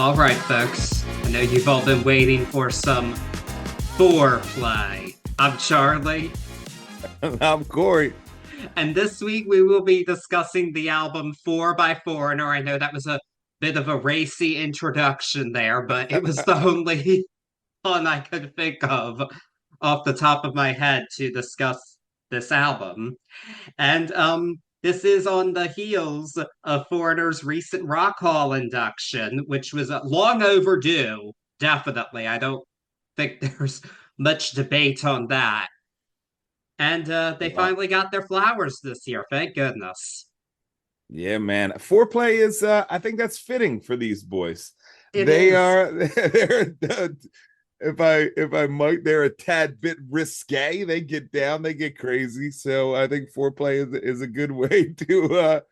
All right, folks. I know you've all been waiting for some foreplay. I'm Charlie, I'm Cory. and this week we will be discussing the album 4 by Foreigner. I know that was a bit of a racy introduction there, but it was the only one I could think of off the top of my head to discuss this album. And this is on the heels of Foreigner's recent Rock Hall induction, which was long overdue. Definitely. I don't think there's much debate on that. And they Wow. finally got their flowers this year. Thank goodness. Yeah, man. Foreplay is I think that's fitting for these boys. It They is. are they're if I might, they're a tad bit risque. They get down, they get crazy. So I think foreplay is a good way to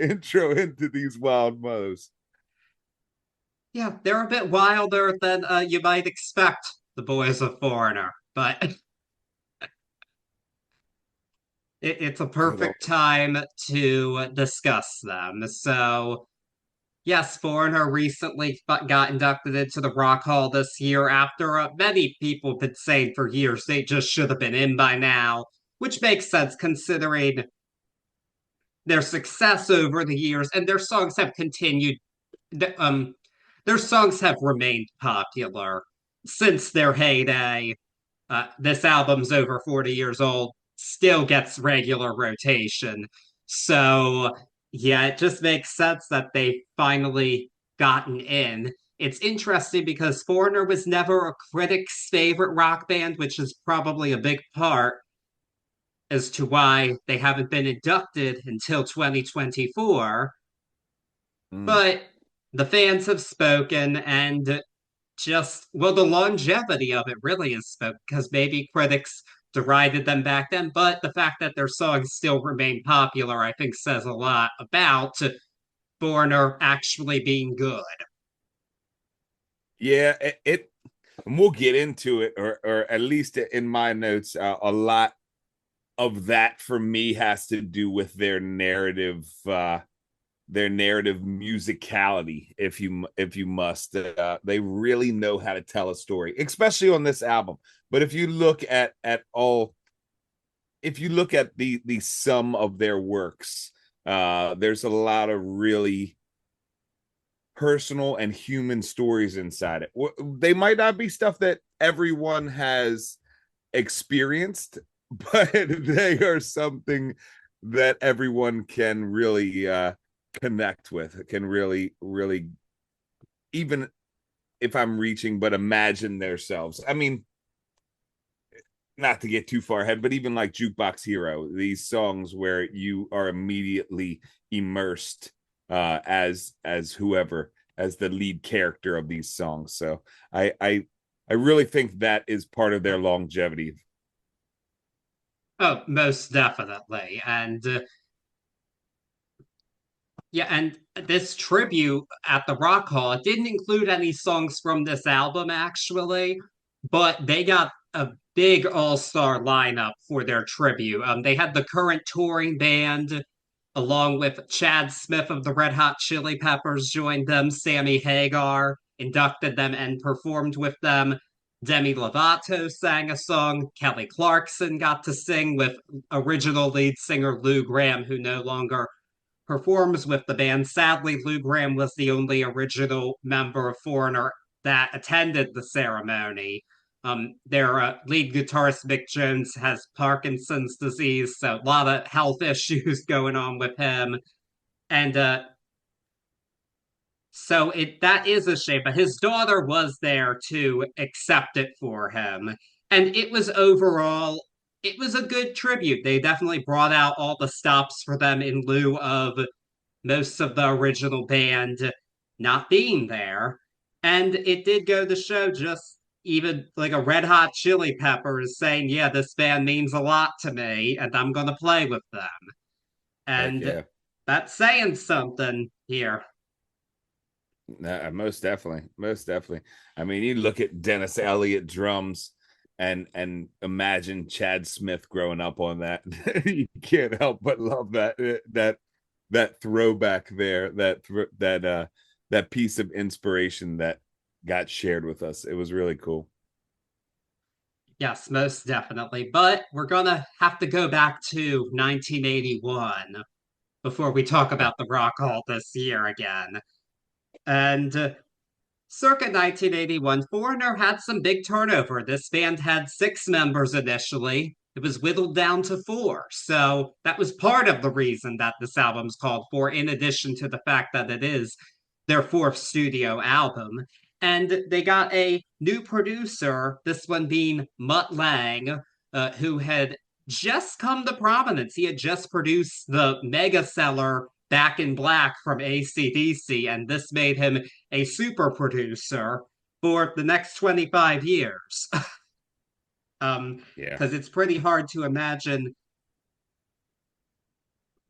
intro into these wild mothers. Yeah, they're a bit wilder than you might expect, the boys of Foreigner. But it's a Good old. perfect time to discuss them. So, yes, Foreigner recently got inducted into the Rock Hall this year after many people have been saying for years they just should have been in by now, which makes sense considering their success over the years and their songs have continued. Um, their songs have remained popular since their heyday. This album's over 40 years old, still gets regular rotation. So, yeah, it just makes sense that they finally gotten in. It's interesting because Foreigner was never a critic's favorite rock band, which is probably a big part as to why they haven't been inducted until 2024. Mm. But the fans have spoken, and just well the longevity of it really is spoke because maybe critics derided them back then, but the fact that their songs still remain popular I think says a lot about Foreigner actually being good. Yeah, and we'll get into it, or at least in my notes, a lot of that for me has to do with their narrative musicality, if you must. They really know how to tell a story, especially on this album. But if you look at the sum of their works, there's a lot of really personal and human stories inside it. They might not be stuff that everyone has experienced, but they are something that everyone can really connect with, can really, even if I'm reaching, but imagine themselves. I mean, not to get too far ahead, but even like Jukebox Hero, these songs where you are immediately immersed as whoever, as the lead character of these songs. So I really think that is part of their longevity. Oh, most definitely. And yeah, and this tribute at the Rock Hall, it didn't include any songs from this album actually, but they got a big all-star lineup for their tribute. They had the current touring band along with Chad Smith of the Red Hot Chili Peppers joined them. Sammy Hagar inducted them and performed with them. Demi Lovato sang a song. Kelly Clarkson got to sing with original lead singer Lou Gramm, who no longer performs with the band. Sadly, Lou Gramm was the only original member of Foreigner that attended the ceremony. Their lead guitarist Mick Jones has Parkinson's disease, so a lot of health issues going on with him. And so it that is a shame, but his daughter was there to accept it for him. And it was overall, it was a good tribute. They definitely brought out all the stops for them in lieu of most of the original band not being there. And it did go to show just even like a Red Hot Chili Peppers saying, yeah, this band means a lot to me and I'm going to play with them. Heck And yeah. that's saying something here. Most definitely, most definitely. I mean, you look at Dennis Elliott drums, and imagine Chad Smith growing up on that. You can't help but love that throwback there, that piece of inspiration that got shared with us. It was really cool. Yes, most definitely. But we're gonna have to go back to 1981 before we talk about the Rock Hall this year again. And circa 1981, Foreigner had some big turnover. This band had six members initially. It was whittled down to four. So that was part of the reason that this album's called Four, in addition to the fact that it is their fourth studio album. And they got a new producer, this one being Mutt Lang, who had just come to prominence. He had just produced the mega seller Back in Black from AC/DC, and this made him a super producer for the next 25 years. Yeah, Because it's pretty hard to imagine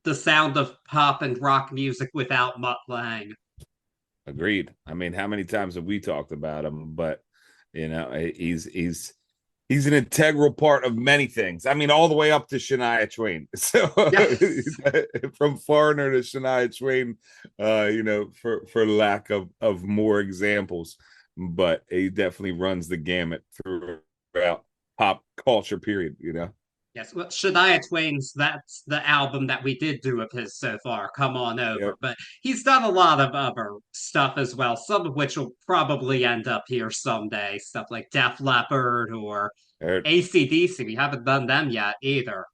the sound of pop and rock music without Mutt Lang. agreed. I mean, how many times have we talked about him? But he's an integral part of many things. I mean, all the way up to Shania Twain. So Yes. from Foreigner to Shania Twain, for lack of more examples, but he definitely runs the gamut throughout pop culture. Period. Yes, well, Shania Twain's, that's the album that we did do of his so far, Come On Over. Yep. But he's done a lot of other stuff as well, some of which will probably end up here someday. Stuff like Def Leppard or Er, AC/DC. We haven't done them yet either,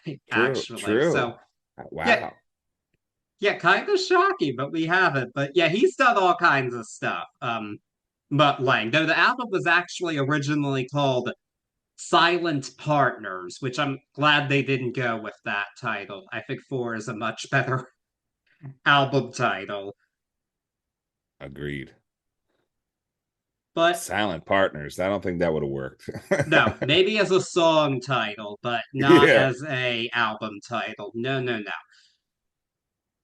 True. actually. True. So, yeah, Wow. yeah, kind of shocking, but we haven't. But yeah, he's done all kinds of stuff. But Lang, though the album was actually originally called Silent Partners, which I'm glad they didn't go with that title. I think four is a much better album title. Agreed. But Silent Partners. I don't think that would have worked. no, maybe as a song title, but not Yeah. as a album title. No, no, no.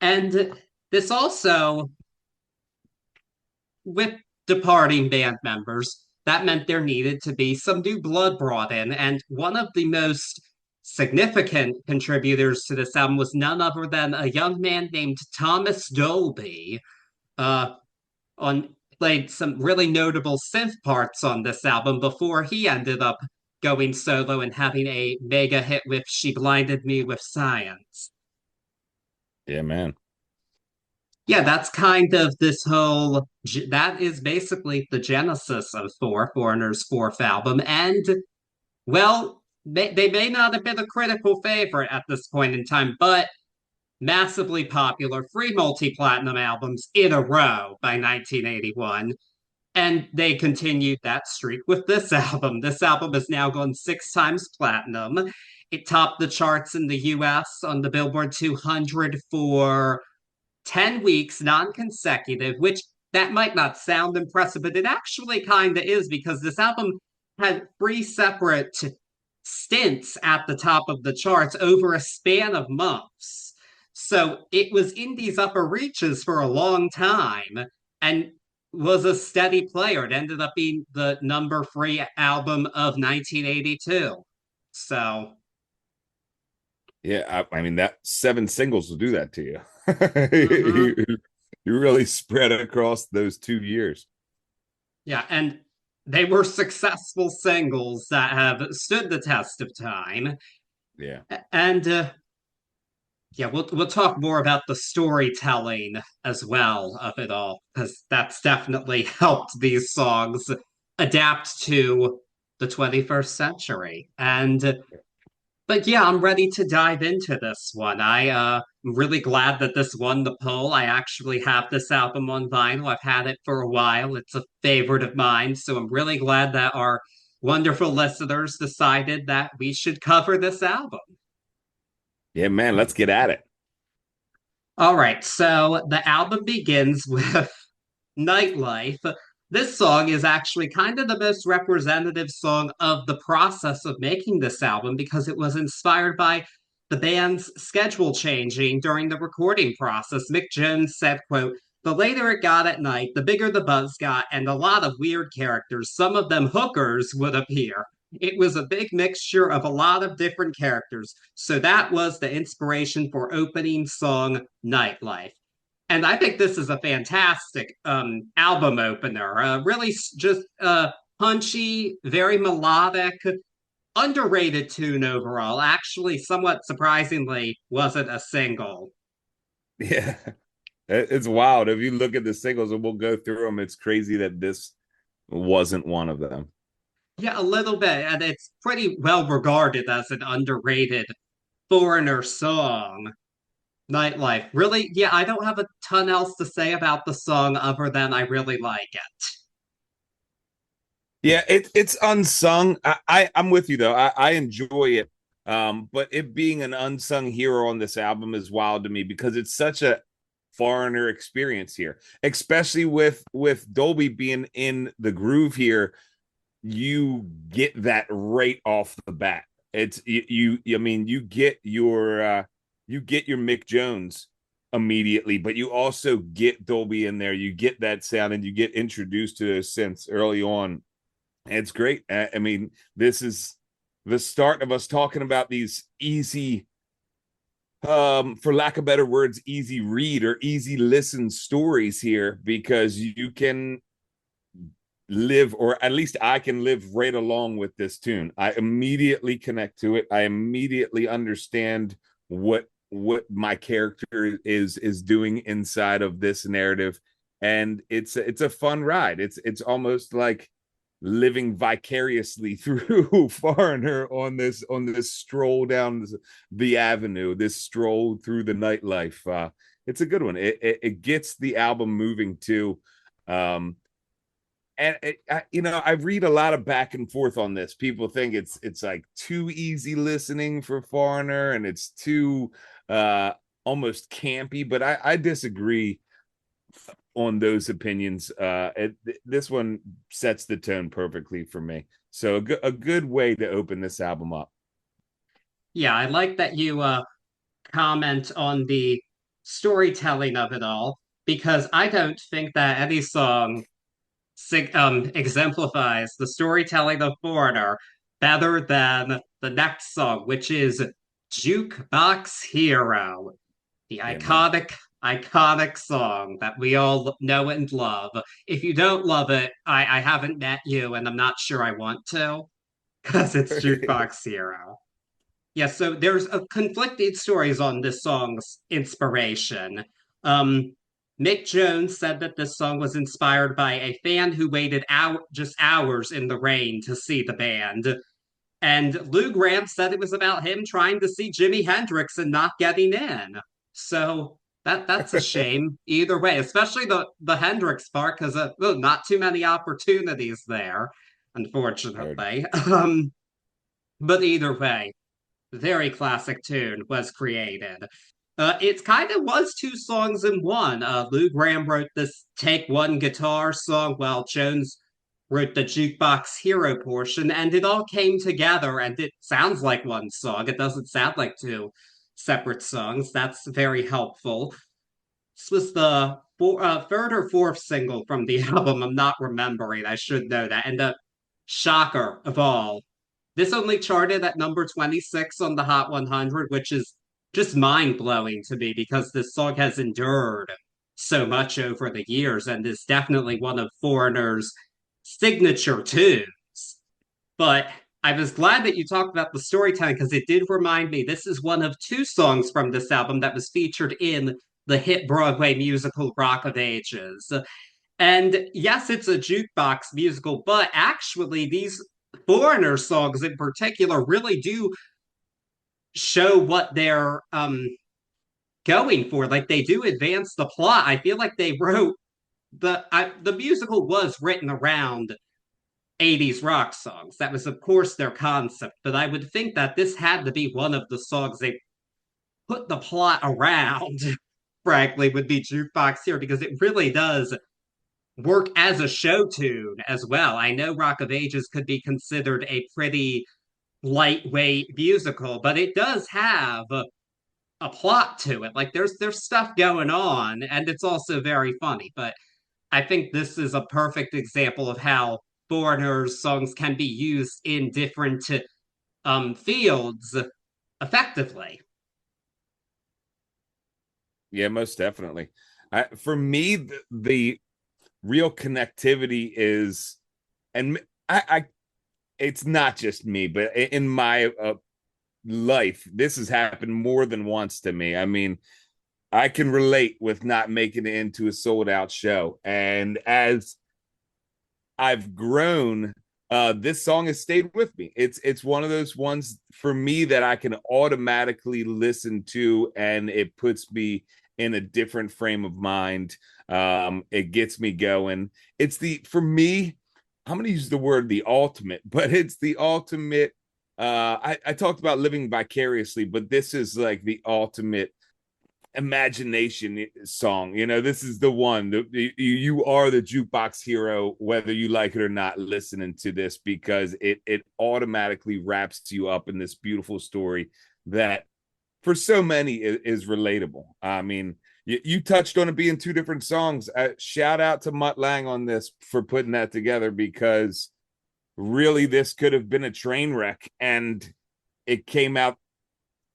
And this also, with departing band members, that meant there needed to be some new blood brought in. And one of the most significant contributors to this album was none other than a young man named Thomas Dolby, uh, on played some really notable synth parts on this album before he ended up going solo and having a mega hit with She Blinded Me with Science. Yeah, man. Yeah, that's kind of this whole that is basically the genesis of Foreigner's fourth album. And well, they may not have been a critical favorite at this point in time, but massively popular, three multi-platinum albums in a row by 1981. And they continued that streak with this album. This album has now gone six times platinum. It topped the charts in the US on the Billboard 200 for 10 weeks, non consecutive, which that might not sound impressive, but it actually kind of is because this album had three separate stints at the top of the charts over a span of months. So it was in these upper reaches for a long time and was a steady player. It ended up being the number three album of 1982. So, Yeah, I mean that seven singles will do that to you. mhm. You really spread across those 2 years. Yeah, and they were successful singles that have stood the test of time. Yeah. And yeah, we'll talk more about the storytelling as well of it all, because that's definitely helped these songs adapt to the 21st century. And but yeah, I'm ready to dive into this one. I'm really glad that this won the poll. I actually have this album on vinyl. I've had it for a while. It's a favorite of mine, so I'm really glad that our wonderful listeners decided that we should cover this album. Yeah, man, let's get at it. All right, so the album begins with Nightlife. This song is actually kind of the most representative song of the process of making this album because it was inspired by the band's schedule changing during the recording process. Mick Jones said, quote, "The later it got at night, the bigger the buzz got, and a lot of weird characters, some of them hookers, would appear. It was a big mixture of a lot of different characters. So that was the inspiration for opening song Nightlife." And I think this is a fantastic album opener. Really just punchy, very melodic, underrated tune overall. Actually, somewhat surprisingly, wasn't a single. Yeah, it's wild. If you look at the singles, and we'll go through them, it's crazy that this wasn't one of them. Yeah, a little bit. And it's pretty well regarded as an underrated Foreigner song. Nightlife. Really, yeah, I don't have a ton else to say about the song other than I really like it. Yeah, it's unsung. I'm with you though. I enjoy it. But it being an unsung hero on this album is wild to me because it's such a foreigner experience here, especially with Dolby being in the groove here. You get that right off the bat. It's I mean, you get your Mick Jones immediately, but you also get Dolby in there. You get that sound, and you get introduced to those synths early on. It's great. I mean, this is the start of us talking about these easy, for lack of better words, easy read or easy listen stories here because you can live, or at least I can live right along with this tune. I immediately connect to it. I immediately understand what my character is doing inside of this narrative, and it's a fun ride. It's almost like living vicariously through Foreigner on this stroll down the avenue, this stroll through the nightlife. It's a good one. It gets the album moving too. Um, and I read a lot of back and forth on this. People think it's like too easy listening for Foreigner, and it's too almost campy. But I disagree on those opinions. This one sets the tone perfectly for me. So a good way to open this album up. Yeah, I like that you comment on the storytelling of it all because I don't think that any song exemplifies the storytelling of Foreigner better than the next song, which is Jukebox Hero, the Yeah, man. iconic song that we all know and love. If you don't love it, I haven't met you, and I'm not sure I want to, because it's Jukebox Hero. Yeah, so there's a conflicted stories on this song's inspiration. Um, Mick Jones said that this song was inspired by a fan who waited just hours in the rain to see the band. And Lou Graham said it was about him trying to see Jimi Hendrix and not getting in. So that's a shame either way, especially the Hendrix part, because well, not too many opportunities there, unfortunately. But either way, very classic tune was created. It kind of was two songs in one. Lou Graham wrote this Take One guitar song while Jones wrote the Jukebox Hero portion, and it all came together and it sounds like one song. It doesn't sound like two separate songs. That's very helpful. This was the third or fourth single from the album. I'm not remembering. I should know that. And the shocker of all, this only charted at number 26 on the Hot 100, which is just mind blowing to me because this song has endured so much over the years and is definitely one of Foreigner's signature tunes. But I was glad that you talked about the storytelling because it did remind me this is one of two songs from this album that was featured in the hit Broadway musical Rock of Ages. And yes, it's a jukebox musical, but actually, these Foreigner songs in particular really do show what they're going for. Like they do advance the plot. I feel like they wrote the musical was written around 80s rock songs. That was, of course, their concept. But I would think that this had to be one of the songs they put the plot around, frankly, would be Jukebox here because it really does work as a show tune as well. I know Rock of Ages could be considered a pretty lightweight musical, but it does have a plot to it. Like there's stuff going on, and it's also very funny. But I think this is a perfect example of how Foreigner's songs can be used in different fields effectively. Yeah, most definitely. For me, the real connectivity is, and I it's not just me, but in my life, this has happened more than once to me. I mean, I can relate with not making it into a sold out show. And as I've grown, this song has stayed with me. It's one of those ones for me that I can automatically listen to, and it puts me in a different frame of mind. It gets me going. It's the for me, I'm gonna use the word the ultimate, but it's the ultimate. I talked about living vicariously, but this is like the ultimate imagination song. You know, this is the one. You are the jukebox hero, whether you like it or not, listening to this, because it automatically wraps you up in this beautiful story that for so many is relatable. I mean, you touched on it being two different songs. Shout out to Mutt Lang on this for putting that together, because really this could have been a train wreck, and it came out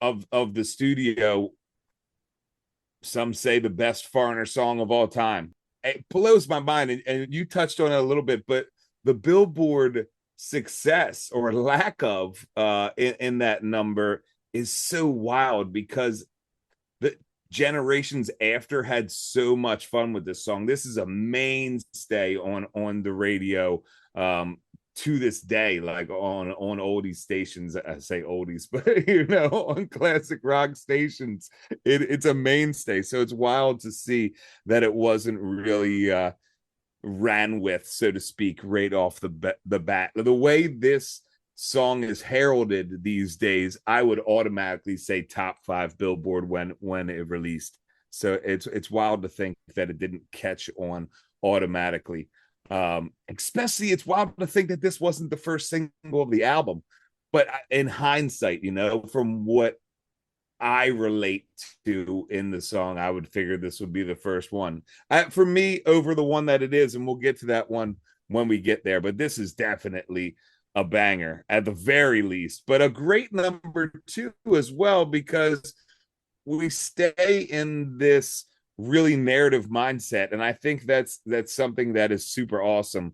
of the studio, some say the best Foreigner song of all time. It blows my mind, and you touched on it a little bit, but the Billboard success or lack of in that number is so wild, because the generations after had so much fun with this song. This is a mainstay on the radio, to this day, like on oldies stations. I say oldies, but you know, on classic rock stations, it's a mainstay. So it's wild to see that it wasn't really ran with, so to speak, right off the bat. The way this song is heralded these days, I would automatically say top 5 Billboard when it released. So it's wild to think that it didn't catch on automatically. Especially, it's wild to think that this wasn't the first single of the album, but in hindsight, you know, from what I relate to in the song, I would figure this would be the first one for me over the one that it is, and we'll get to that one when we get there. But this is definitely a banger at the very least, but a great number 2 as well, because we stay in this really narrative mindset, and I think that's something that is super awesome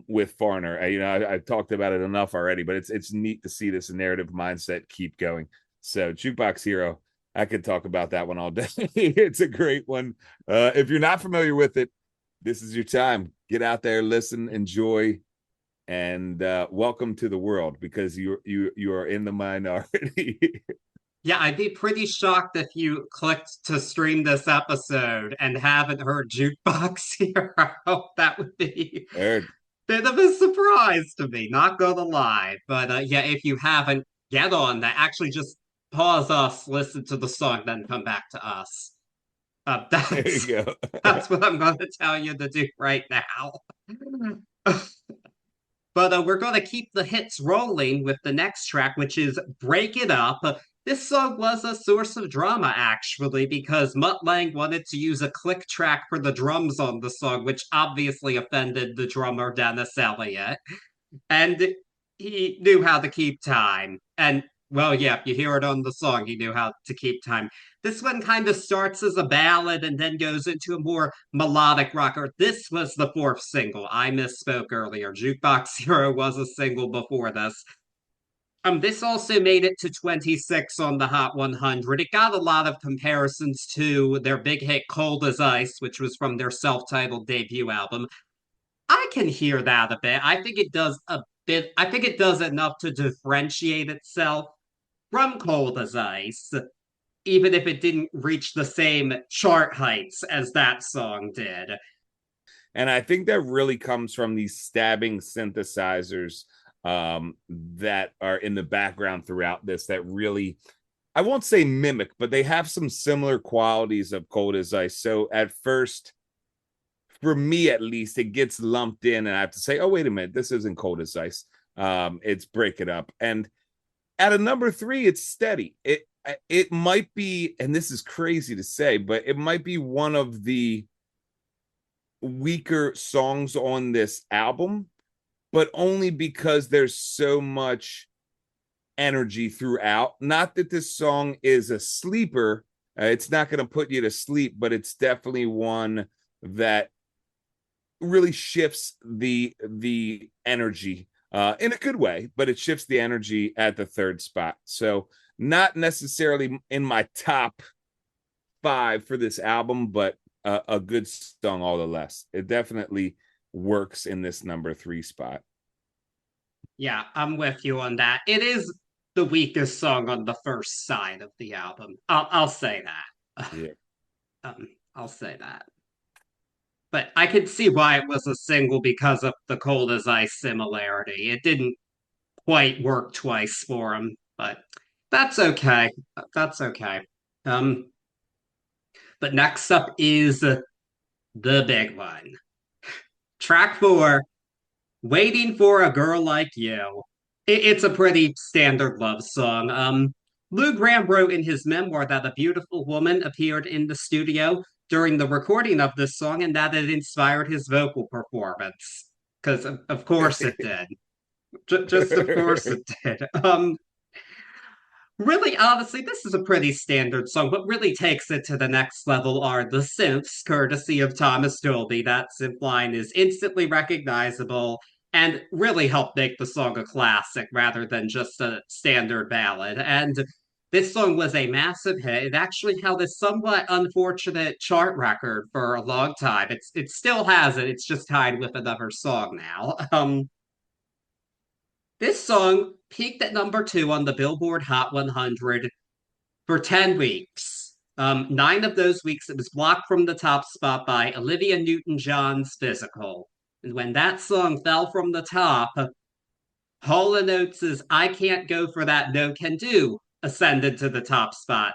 with Foreigner. You know, I've talked about it enough already, but it's neat to see this narrative mindset keep going. So Jukebox Hero, I could talk about that one all day. It's a great one. If you're not familiar with it, this is your time. Get out there, listen, enjoy, and welcome to the world, because you are in the minority. Yeah, I'd be pretty shocked if you clicked to stream this episode and haven't heard Jukebox Hero. That would be Eric. a bit of a surprise to me, not gonna lie. But yeah, if you haven't, get on that. Actually, just pause us, listen to the song, then come back to us. There you That's go. that's what I'm going to tell you to do right now. But we're going to keep the hits rolling with the next track, which is Break It Up. This song was a source of drama, actually, because Mutt Lang wanted to use a click track for the drums on the song, which obviously offended the drummer Dennis Elliott. And he knew how to keep time. And well, yeah, if you hear it on the song, he knew how to keep time. This one kind of starts as a ballad and then goes into a more melodic rocker. This was the fourth single. I misspoke earlier. Jukebox Hero was a single before this. This also made it to 26 on the Hot 100. It got a lot of comparisons to their big hit Cold as Ice, which was from their self-titled debut album. I can hear that a bit. I think it does a bit. I think it does enough to differentiate itself from Cold as Ice, even if it didn't reach the same chart heights as that song did. And I think that really comes from these stabbing synthesizers that are in the background throughout this, that really, I won't say mimic, but they have some similar qualities of Cold as Ice. So at first, for me at least, it gets lumped in, and I have to say, oh, wait a minute, this isn't Cold as Ice. It's Break It Up. And at a number 3, it's steady. It might be, and this is crazy to say, but it might be one of the weaker songs on this album, but only because there's so much energy throughout. Not that this song is a sleeper. It's not going to put you to sleep, but it's definitely one that really shifts the energy in a good way, but it shifts the energy at the third spot. So not necessarily in my top five for this album, but a good song all the less. It definitely works in this number three spot. Yeah, I'm with you on that. It is the weakest song on the first side of the album. I'll say that. Yeah. I'll say that. But I could see why it was a single because of the Cold as Ice similarity. It didn't quite work twice for him, but that's okay. That's okay. Um, but next up is the big one. Track 4, Waiting for a Girl Like You. It's a pretty standard love song. Lou Gramm wrote in his memoir that a beautiful woman appeared in the studio during the recording of this song and that it inspired his vocal performance. Because, of course, it did. Just of course it did. Really, honestly, this is a pretty standard song. What really takes it to the next level are the synths, courtesy of Thomas Dolby. That synth line is instantly recognizable and really helped make the song a classic rather than just a standard ballad. And this song was a massive hit. It actually held a somewhat unfortunate chart record for a long time. It still has it. It's just tied with another song now. This song peaked at number 2 on the Billboard Hot 100 for 10 weeks. 9 of those weeks, it was blocked from the top spot by Olivia Newton John's Physical. And when that song fell from the top, Hall & Oates' I Can't Go For That No Can Do ascended to the top spot.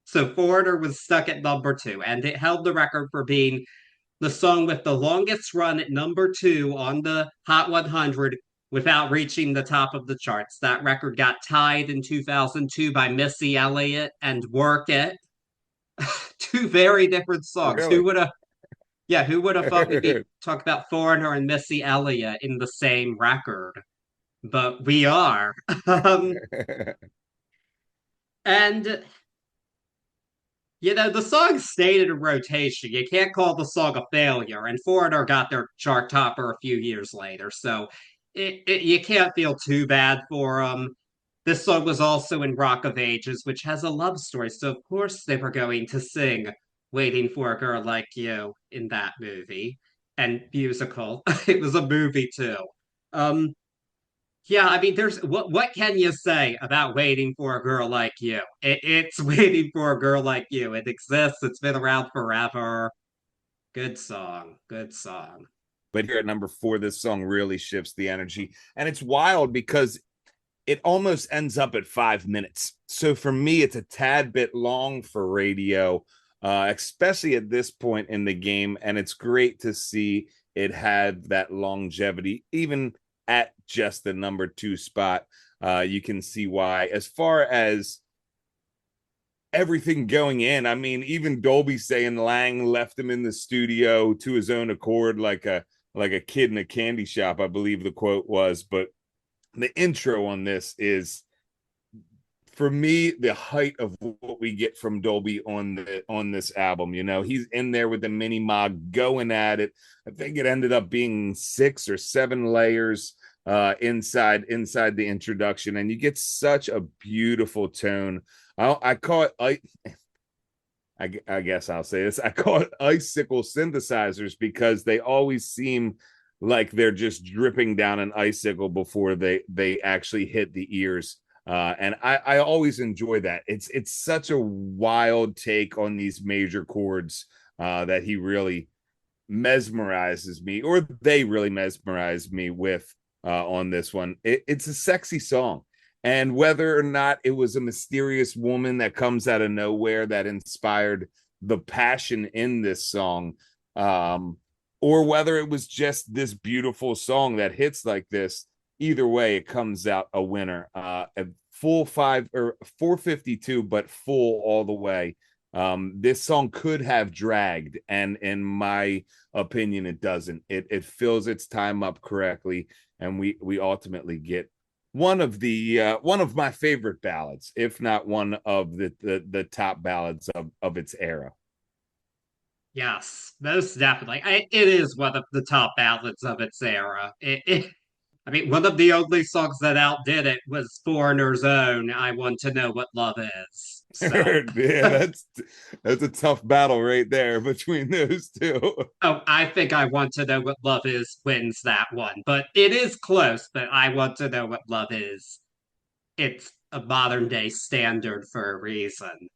So Foreigner was stuck at number 2, and it held the record for being the song with the longest run at number 2 on the Hot 100 without reaching the top of the charts. That record got tied in 2002 by Missy Elliott and Work It. Two very different songs. Really? Who would have thought we'd be talking about Foreigner and Missy Elliott in the same record? But we are. um, and the song stayed in rotation. You can't call the song a failure. And Foreigner got their chart topper a few years later. So you can't feel too bad for them. This song was also in Rock of Ages, which has a love story. So, of course, they were going to sing Waiting for a Girl Like You in that movie and musical. It was a movie, too. Um, yeah, I mean, there's what can you say about Waiting for a Girl Like You? It's Waiting for a Girl Like You. It exists. It's been around forever. Good song. Good song. But here at number 4, this song really shifts the energy. And it's wild because it almost ends up at 5 minutes. So for me, it's a tad bit long for radio, especially at this point in the game. And it's great to see it had that longevity, even at just the number 2 spot. You can see why. As far as everything going in, I mean, even Dolby saying Lang left him in the studio to his own accord, like a kid in a candy shop, I believe the quote was. But the intro on this is, for me, the height of what we get from Dolby on this album. He's in there with the mini mod going at it. I think it ended up being 6 or 7 layers inside the introduction, and you get such a beautiful tone. I call it I guess I'll say this. I call it icicle synthesizers because they always seem like they're just dripping down an icicle before they actually hit the ears. And I always enjoy that. It's such a wild take on these major chords that he really mesmerizes me, or they really mesmerize me with on this one. It's a sexy song. And whether or not it was a mysterious woman that comes out of nowhere that inspired the passion in this song, or whether it was just this beautiful song that hits like this, either way, it comes out a winner. A full 5 or 452, but full all the way. This song could have dragged, and in my opinion, it doesn't. It fills its time up correctly, and we ultimately get one of my favorite ballads, if not one of the top ballads of its era. Yes, most definitely. It is one of the top ballads of its era. I mean, one of the only songs that outdid it was Foreigner's own "I Want to Know What Love Is." So, Yeah, that's a tough battle right there between those two. oh, I think "I Want to Know What Love Is" wins that one, but it is close. But "I Want to Know What Love Is," it's a modern day standard for a reason.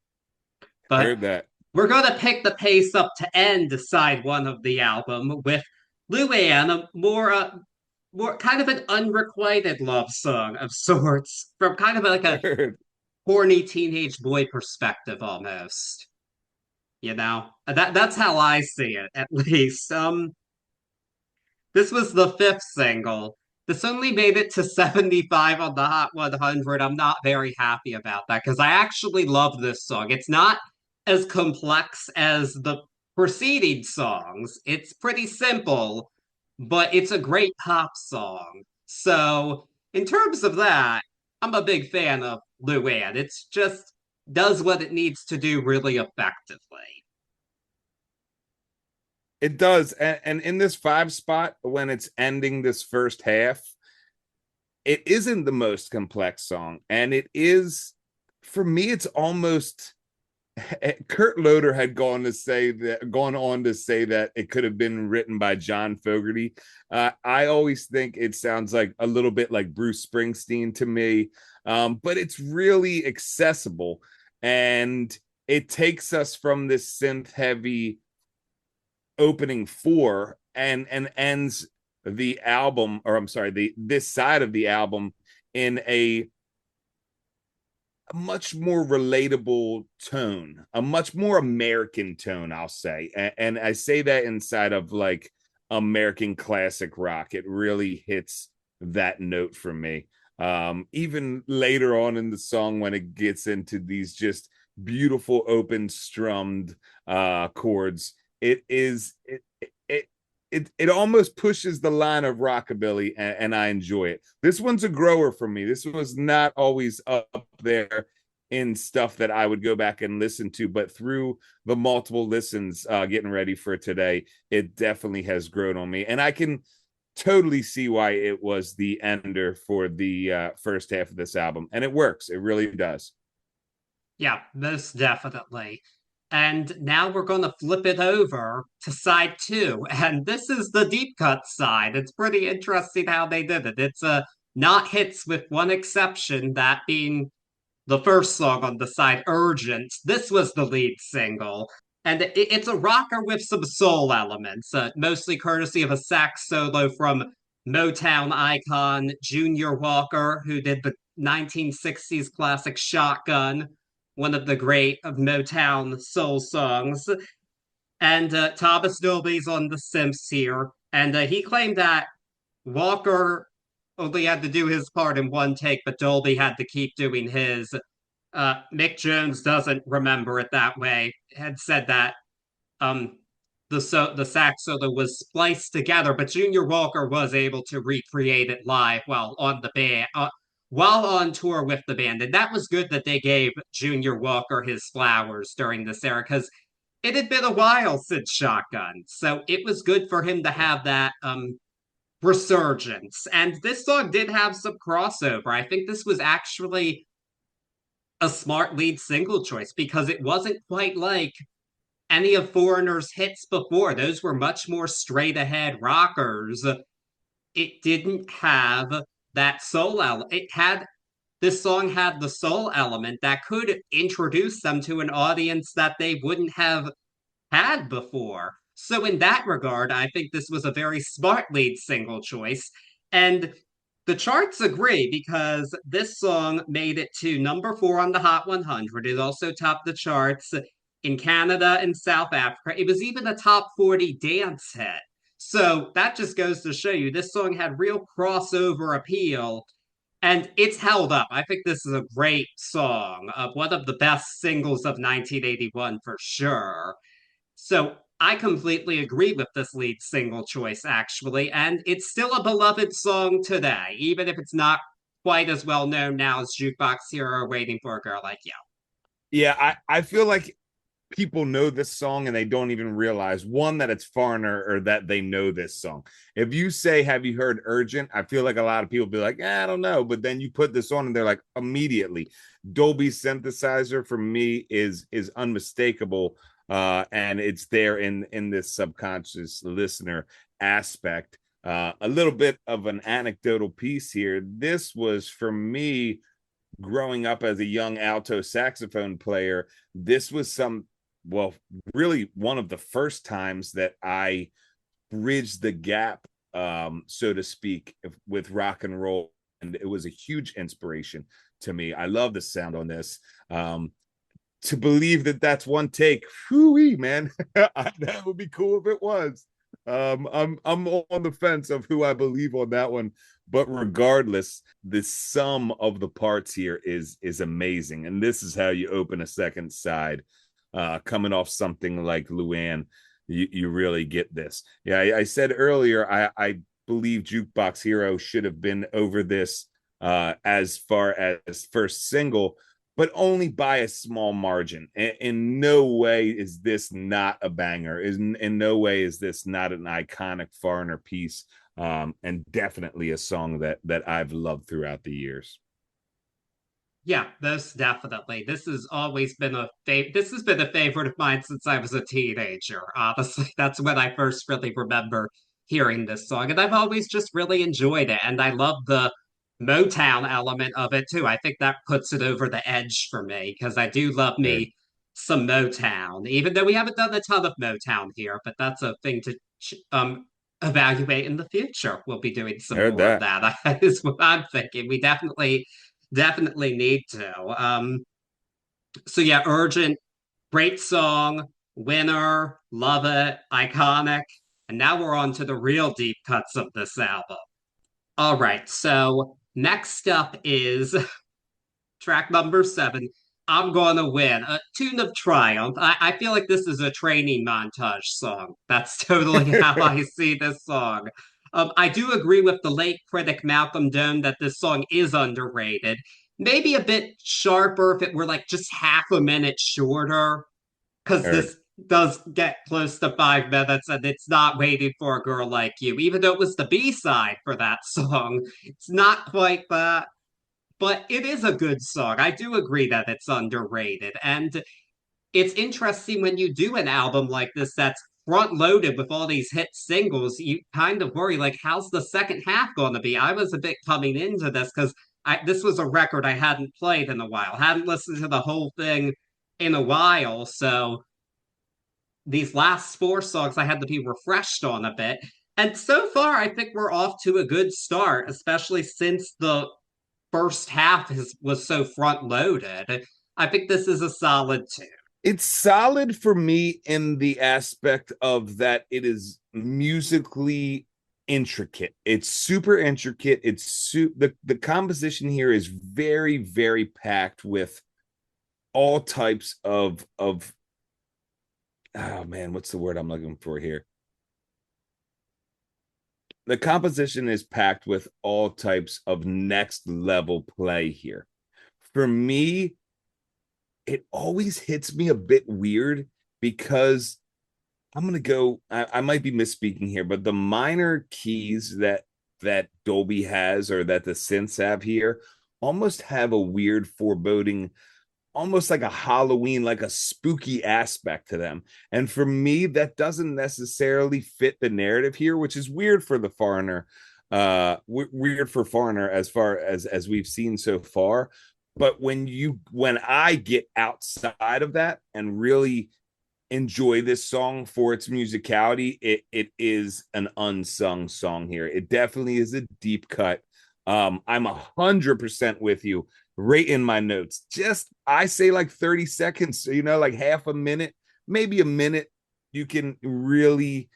But Heard that. we're going to pick the pace up to end side one of the album with Luann, a more kind of an unrequited love song of sorts, from kind of like a Heard. horny teenage boy perspective almost. You know, that's how I see it, at least. This was the fifth single. This only made it to 75 on the Hot 100. I'm not very happy about that because I actually love this song. It's not as complex as the preceding songs. It's pretty simple, but it's a great pop song. So, in terms of that, I'm a big fan of Luann. It's just does what it needs to do really effectively. It does. And in this five spot, when it's ending this first half, it isn't the most complex song. And it is, for me, it's almost Kurt Loder had gone on to say that it could have been written by John Fogerty. I always think it sounds like a little bit like Bruce Springsteen to me, but it's really accessible, and it takes us from this synth heavy opening four and ends the album, or I'm sorry, the this side of the album in a much more relatable tone, a much more American tone, I'll say. And I say that inside of like American classic rock. It really hits that note for me. Even later on in the song, when it gets into these just beautiful open strummed chords, it almost pushes the line of rockabilly, and I enjoy it. This one's a grower for me. This was not always up there in stuff that I would go back and listen to, but through the multiple listens getting ready for today, it definitely has grown on me, and I can totally see why it was the ender for the first half of this album, and it works. It really does. Yeah, most definitely. And now we're going to flip it over to side two. And this is the deep cut side. It's pretty interesting how they did it. It's not hits with one exception, that being the first song on the side, Urgent. This was the lead single. And it's a rocker with some soul elements, mostly courtesy of a sax solo from Motown icon Junior Walker, who did the 1960s classic Shotgun, one of the great of Motown soul songs. And Thomas Dolby's on the Simps here. And he claimed that Walker only had to do his part in one take, but Dolby had to keep doing his. Mick Jones doesn't remember it that way. Had said that um, the sax solo was spliced together, but Junior Walker was able to recreate it live while on tour with the band, and that was good that they gave Junior Walker his flowers during this era because it had been a while since Shotgun, so it was good for him to have that resurgence. And this song did have some crossover. I think this was actually a smart lead single choice because it wasn't quite like any of Foreigner's hits before. Those were much more straight ahead rockers. It didn't have that soul element. This song had the soul element that could introduce them to an audience that they wouldn't have had before. So in that regard, I think this was a very smart lead single choice. And the charts agree because this song made it to number 4 on the Hot 100. It also topped the charts in Canada and South Africa. It was even a top 40 dance hit. So that just goes to show you this song had real crossover appeal, and it's held up. I think this is a great song, one of the best singles of 1981 for sure. So I completely agree with this lead single choice, actually, and it's still a beloved song today, even if it's not quite as well known now as Jukebox Hero, Waiting for a Girl Like You. Yeah, I feel like people know this song and they don't even realize one that it's Foreigner or that they know this song. If you say, "Have you heard Urgent?" I feel like a lot of people be like, I don't know. But then you put this on and they're like, immediately. Dolby synthesizer for me is unmistakable. And it's there in this subconscious listener aspect. A little bit of an anecdotal piece here. This was for me growing up as a young alto saxophone player. This was well, really one of the first times that I bridged the gap, so to speak, with rock and roll. And it was a huge inspiration to me. I love the sound on this. To believe that that's one take, whoo man, that would be cool if it was. I'm on the fence of who I believe on that one, but regardless, the sum of the parts here is amazing, and this is how you open a second side. Coming off something like Luann, you really get this. Yeah, I said earlier, I believe Jukebox Hero should have been over this as far as first single, but only by a small margin. In no way is this not a banger. In no way is this not an iconic Foreigner piece, and definitely a song that I've loved throughout the years. Yeah, this definitely. This has always been this has been a favorite of mine since I was a teenager. Honestly, that's when I first really remember hearing this song. And I've always just really enjoyed it. And I love the Motown element of it too. I think that puts it over the edge for me because I do love Sure. me some Motown, even though we haven't done a ton of Motown here, but that's a thing to evaluate in the future. We'll be doing some Heard more of that. that. Is what I'm thinking. We definitely need to. So yeah, Urgent, great song, winner, love it, iconic. And now we're on to the real deep cuts of this album. All right, so next up is track number 7. I'm gonna win. A tune of triumph. I feel like this is a training montage song. That's totally how I see this song. I do agree with the late critic Malcolm Doan that this song is underrated. Maybe a bit sharper if it were like just half a minute shorter, because Heard. this does get close to 5 minutes and it's not waiting for a girl like you, even though it was the B side for that song. It's not quite that, but it is a good song. I do agree that it's underrated. And it's interesting when you do an album like this that's front loaded with all these hit singles, you kind of worry like, how's the second half going to be? I was a bit coming into this because this was a record I hadn't played in a while, hadn't listened to the whole thing in a while. So these last 4 songs I had to be refreshed on a bit. And so far, I think we're off to a good start, especially since the first half was so front loaded. I think this is a solid 2. It's solid for me in the aspect of that it is musically intricate. It's super intricate. The composition here is very very packed with all types of oh man, what's the word I'm looking for here? The composition is packed with all types of next level play here. For me, it always hits me a bit weird because I'm gonna go. I might be misspeaking here, but the minor keys that Dolby has or that the synths have here almost have a weird foreboding, almost like a Halloween, like a spooky aspect to them. And for me, that doesn't necessarily fit the narrative here, which is weird for the Foreigner, weird for Foreigner as far as we've seen so far. But when I get outside of that and really enjoy this song for its musicality, it is an unsung song here. It definitely is a deep cut. I'm 100% with you. Right in my notes, just I say like 30 seconds, like half a minute, maybe a minute. You can really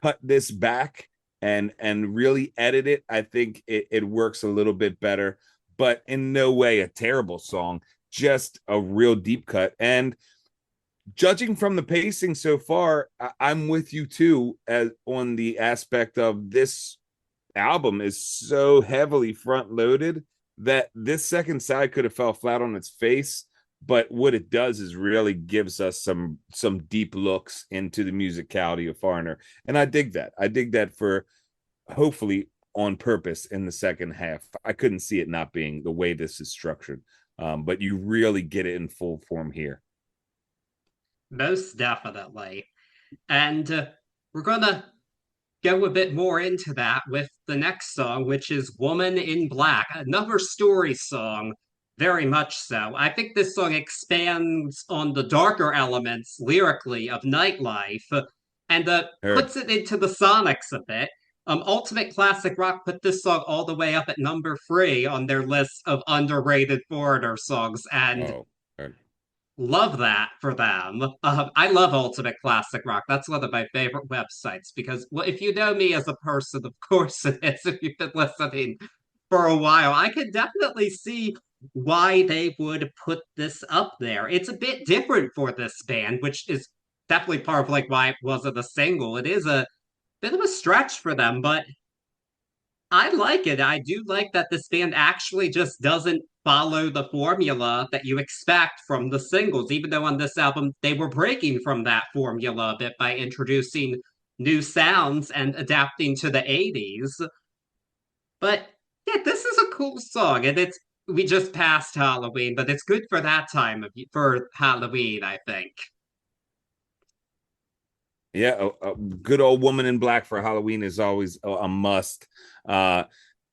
cut this back and really edit it. I think it works a little bit better, but in no way a terrible song, just a real deep cut. And judging from the pacing so far, I'm with you too, as on the aspect of this album is so heavily front loaded that this second side could have fell flat on its face, but what it does is really gives us some deep looks into the musicality of Foreigner, and I dig that. I dig that for hopefully on purpose in the second half. I couldn't see it not being the way this is structured, but you really get it in full form here. Most definitely. And we're going to go a bit more into that with the next song, which is Woman in Black, another story song, very much so. I think this song expands on the darker elements lyrically of nightlife and Heard. puts it into the sonics a bit. Ultimate Classic Rock put this song all the way up at number 3 on their list of underrated Foreigner songs, and Oh, heard. love that for them. I love Ultimate Classic Rock. That's one of my favorite websites because, well, if you know me as a person, of course it is. If you've been listening for a while, I can definitely see why they would put this up there. It's a bit different for this band, which is definitely part of like why it wasn't a single. It is a bit of a stretch for them, but I like it. I do like that this band actually just doesn't follow the formula that you expect from the singles, even though on this album they were breaking from that formula a bit by introducing new sounds and adapting to the 80s. But yeah, this is a cool song, and it's we just passed Halloween, but it's good for that time of for Halloween, I think. Yeah, a good old Woman in Black for Halloween is always a must.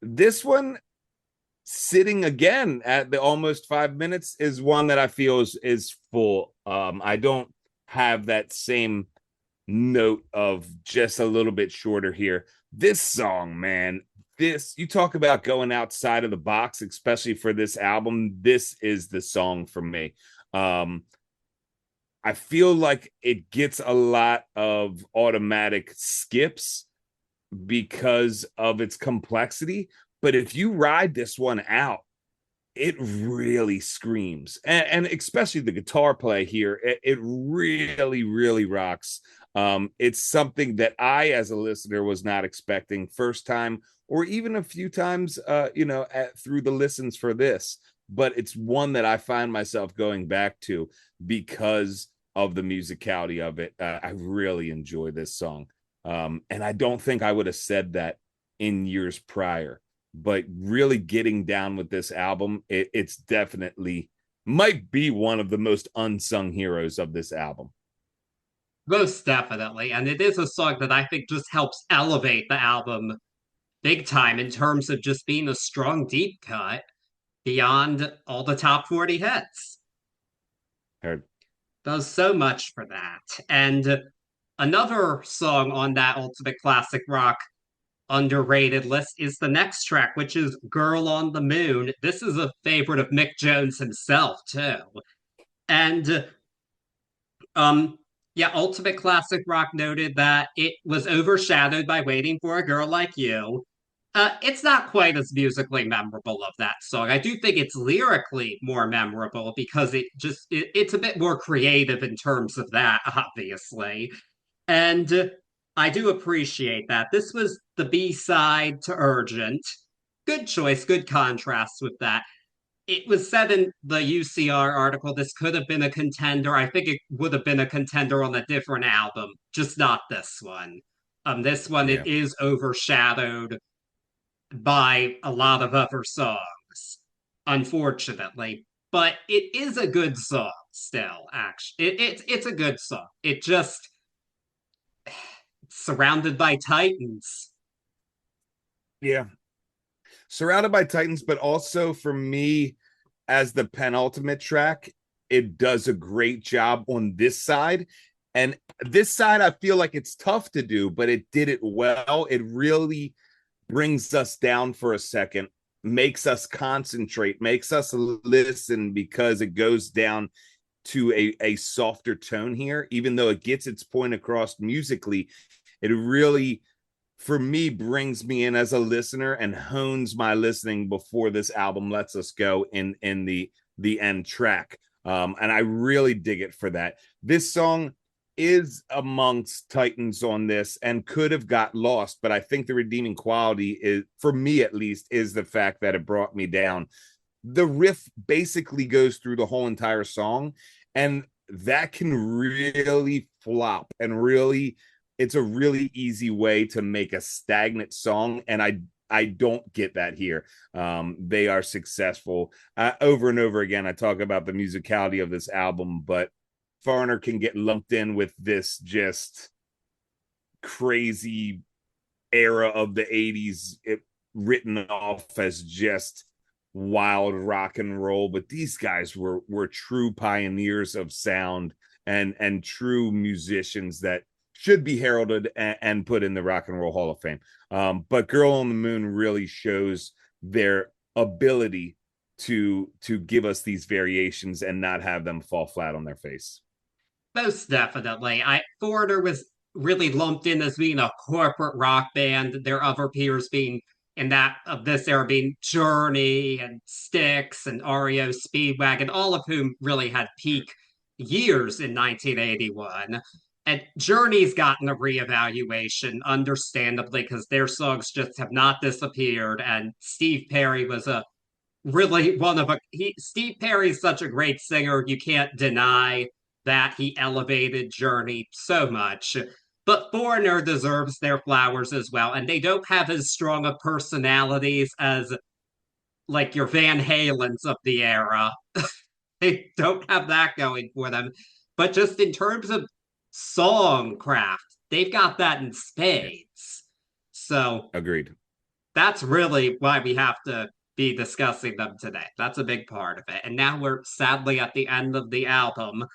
This one sitting again at the almost 5 minutes is one that I feel is full. I don't have that same note of just a little bit shorter here. This song, man, this you talk about going outside of the box, especially for this album. This is the song for me. I feel like it gets a lot of automatic skips because of its complexity. But if you ride this one out, it really screams. And especially the guitar play here, it really, really rocks. It's something that I, as a listener, was not expecting first time or even a few times, through the listens for this. But it's one that I find myself going back to because of the musicality of it. I really enjoy this song. And I don't think I would have said that in years prior, but really getting down with this album, it's definitely might be one of the most unsung heroes of this album. Most definitely. And it is a song that I think just helps elevate the album big time in terms of just being a strong deep cut beyond all the top 40 hits. Heard. Does so much for that. And another song on that Ultimate Classic Rock underrated list is the next track, which is Girl on the Moon. This is a favorite of Mick Jones himself, too. And um yeah, Ultimate Classic Rock noted that it was overshadowed by Waiting for a Girl Like You. It's not quite as musically memorable of that song. I do think it's lyrically more memorable because it's a bit more creative in terms of that, obviously. And I do appreciate that. This was the B side to Urgent. Good choice, good contrast with that. It was said in the UCR article this could have been a contender. I think it would have been a contender on a different album, just not this one. This one Yeah. it is overshadowed by a lot of other songs, unfortunately. But it is a good song still. Actually, it's a good song. It just surrounded by titans. Yeah. Surrounded by Titans, but also for me, as the penultimate track, it does a great job on this side. And this side, I feel like it's tough to do, but it did it well. It really brings us down for a second, makes us concentrate, makes us listen because it goes down to a softer tone here, even though it gets its point across musically. It really, for me, brings me in as a listener and hones my listening before this album lets us go in the end track. And I really dig it for that. This song, is amongst Titans on this and could have got lost, but I think the redeeming quality is, for me at least, is the fact that it brought me down. The riff basically goes through the whole entire song, and that can really flop and really, it's a really easy way to make a stagnant song, and I don't get that here. They are successful over and over again. I talk about the musicality of this album, but Foreigner can get lumped in with this just crazy era of the 80s, written off as just wild rock and roll. But these guys were true pioneers of sound and true musicians that should be heralded and put in the Rock and Roll Hall of Fame. But Girl on the Moon really shows their ability to give us these variations and not have them fall flat on their face. Most definitely. Foreigner was really lumped in as being a corporate rock band. Their other peers being in that of this era being Journey and Styx and REO Speedwagon, all of whom really had peak years in 1981. And Journey's gotten a reevaluation, understandably, because their songs just have not disappeared. And Steve Perry was a really one of a Steve Perry's such a great singer, you can't deny that he elevated Journey so much. But Foreigner deserves their flowers as well, and they don't have as strong of personalities as like your Van Halens of the era. They don't have that going for them. But just in terms of songcraft, they've got that in Yeah, spades. So agreed. that's really why we have to be discussing them today. That's a big part of it. And now we're sadly at the end of the album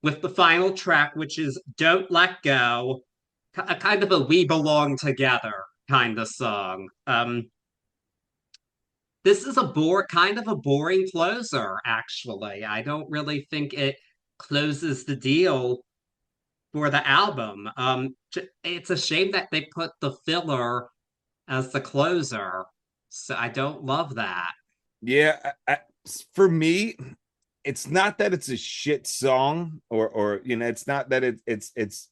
with the final track, which is Don't Let Go, a kind of a We Belong Together kind of song. This is kind of a boring closer, actually. I don't really think it closes the deal for the album. It's a shame that they put the filler as the closer. So I don't love that. Yeah, for me, it's not that it's a shit song, or it's not that it's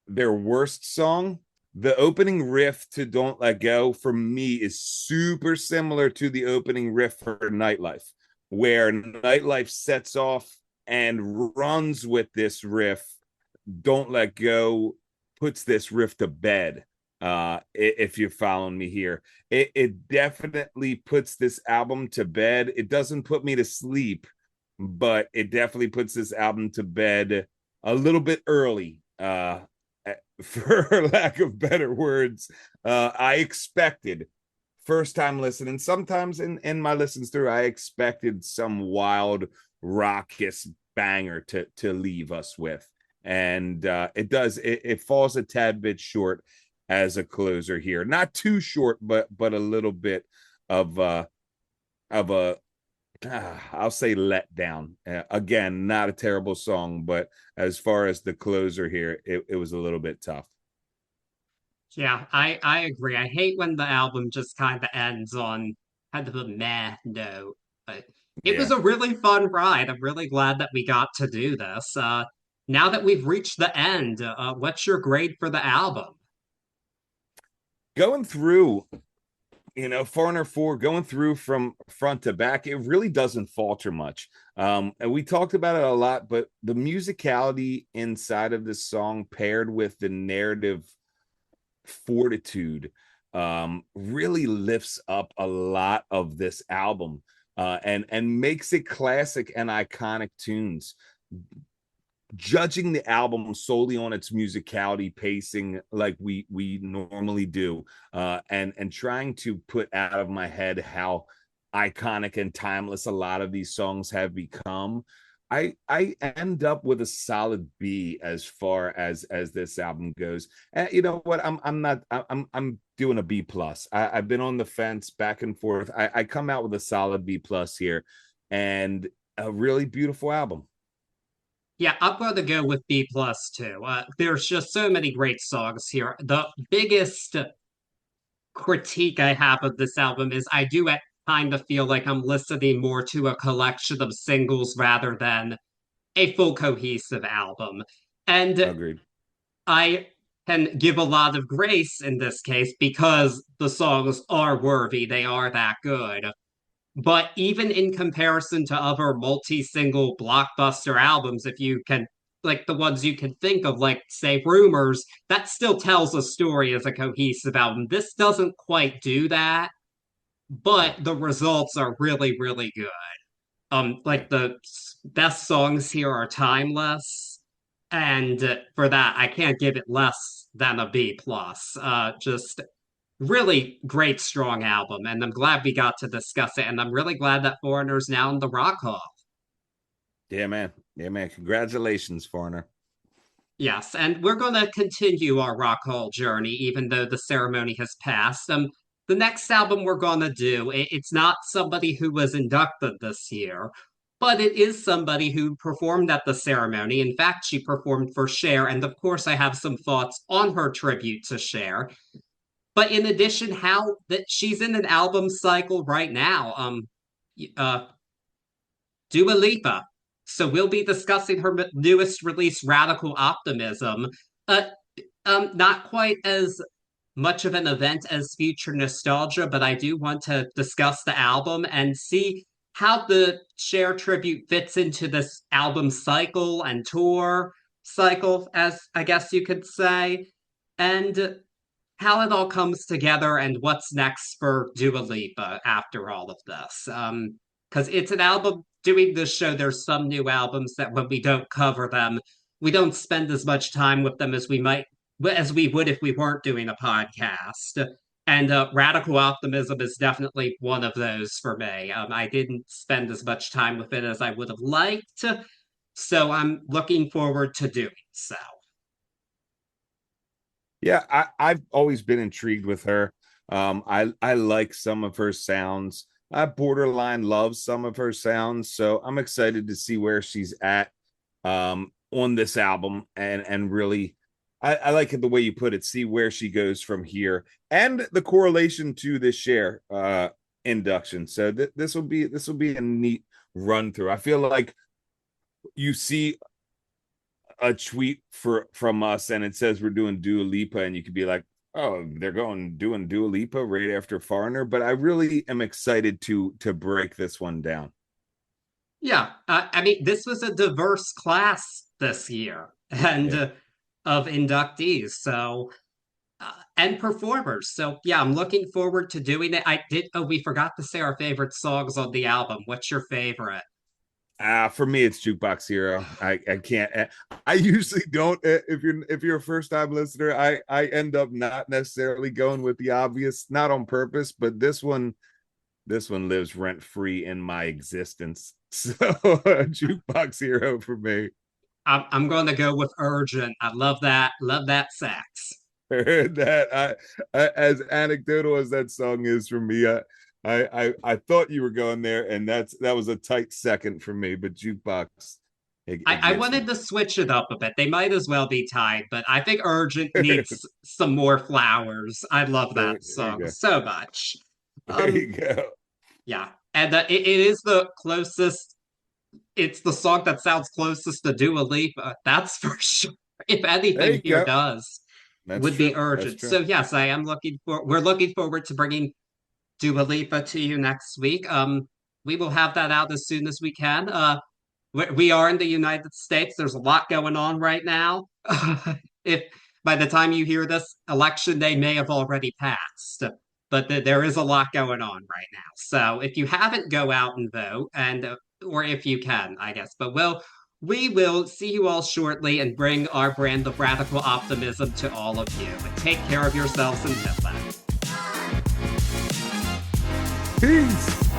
their worst song. The opening riff to Don't Let Go for me is super similar to the opening riff for Nightlife, where Nightlife sets off and runs with this riff. Don't Let Go puts this riff to bed. If you're following me here, it definitely puts this album to bed. It doesn't put me to sleep, but it definitely puts this album to bed a little bit early. For lack of better words, I expected first time listening. Sometimes in my listens through, I expected some wild raucous banger to leave us with, and it does. It falls a tad bit short as a closer here. Not too short, but a little bit of a I'll say let down. Again, not a terrible song, but as far as the closer here, it was a little bit tough. Yeah, I agree. I hate when the album just kind of ends on kind of a meh note. But it was Yeah. a really fun ride. I'm really glad that we got to do this. Now that we've reached the end, what's your grade for the album? Going through, Foreigner-4, going through from front to back, it really doesn't falter much. And we talked about it a lot, but the musicality inside of this song paired with the narrative fortitude really lifts up a lot of this album, and makes it classic and iconic tunes. Judging the album solely on its musicality, pacing, like we normally do, and trying to put out of my head how iconic and timeless a lot of these songs have become, I end up with a solid B as far as this album goes. And you know what? I'm doing a B plus. I've been on the fence back and forth. I come out with a solid B plus here, and a really beautiful album. Yeah, I'm going to go with B plus too. There's just so many great songs here. The biggest critique I have of this album is I do kind of feel like I'm listening more to a collection of singles rather than a full cohesive album. And Agreed. I can give a lot of grace in this case because the songs are worthy. They are that good. But even in comparison to other multi-single blockbuster albums, if you can, like the ones you can think of, like say Rumors, that still tells a story as a cohesive album. This doesn't quite do that, Yeah. but the results are really, really good. Yeah. Like the best songs here are timeless, and for that, I can't give it less than a B plus. Just really great, strong album, and I'm glad we got to discuss it. And I'm really glad that Foreigner's now in the Rock Hall. Yeah, man. Yeah, man. Congratulations, Foreigner. Yes, and we're going to continue our Rock Hall journey, even though the ceremony has passed. The next album we're going to do, it's not somebody who was inducted this year, but it is somebody who performed at the ceremony. In fact, she performed for Cher, and of course, I have some thoughts on her tribute to Cher. But in addition, how that she's in an album cycle right now. Uh, Dua Lipa. So we'll be discussing her newest release, Radical Optimism. Uh, not quite as much of an event as Future Nostalgia, but I do want to discuss the album and see how the Cher tribute fits into this album cycle and tour cycle, as I guess you could say, and how it all comes together and what's next for Dua Lipa after all of this. Because it's an album doing this show. There's some new albums that when we don't cover them, we don't spend as much time with them as we would if we weren't doing a podcast. And Radical Optimism is definitely one of those for me. I didn't spend as much time with it as I would have liked, so I'm looking forward to doing so. Yeah, I've always been intrigued with her. I like some of her sounds. I borderline love some of her sounds, so I'm excited to see where she's at on this album, and really, I like it the way you put it. See where she goes from here, and the correlation to this Cher induction. So this will be a neat run through. I feel like you see a tweet from us and it says we're doing Dua Lipa, and you could be like, oh, they're doing Dua Lipa right after Foreigner. But I really am excited to break this one down. Yeah, I mean, this was a diverse class this year, and Yeah. of inductees, so and performers. So yeah, I'm looking forward to doing it. I did. Oh, we forgot to say our favorite songs on the album. What's your favorite? For me, it's Jukebox Hero. I can't. I usually don't. If you're a first time listener, I end up not necessarily going with the obvious, not on purpose, but this one lives rent free in my existence. So Jukebox Hero for me. I'm going to go with Urgent. I love that. Love that sax. That as anecdotal as that song is for me, I thought you were going there, and that was a tight second for me. But Jukebox, it I gets me. wanted to switch it up a bit. They might as well be tied, but I think Urgent needs some more flowers. I love that There you song go. so much. There Um, you go. yeah, and it is the closest. It's the song that sounds closest to Dua Lipa. That's for sure. If There anything you here go. does, That's would be true. That's Urgent. true. So yes, I am looking for. We're looking forward to bringing Dua Lipa to you next week. We will have that out as soon as we can. We are in the United States. There's a lot going on right now. If by the time you hear this, election day may have already passed, but there is a lot going on right now. So if you haven't, go out and vote, and or if you can, I guess. But we will see you all shortly and bring our brand of radical optimism to all of you. But take care of yourselves until then. Peace.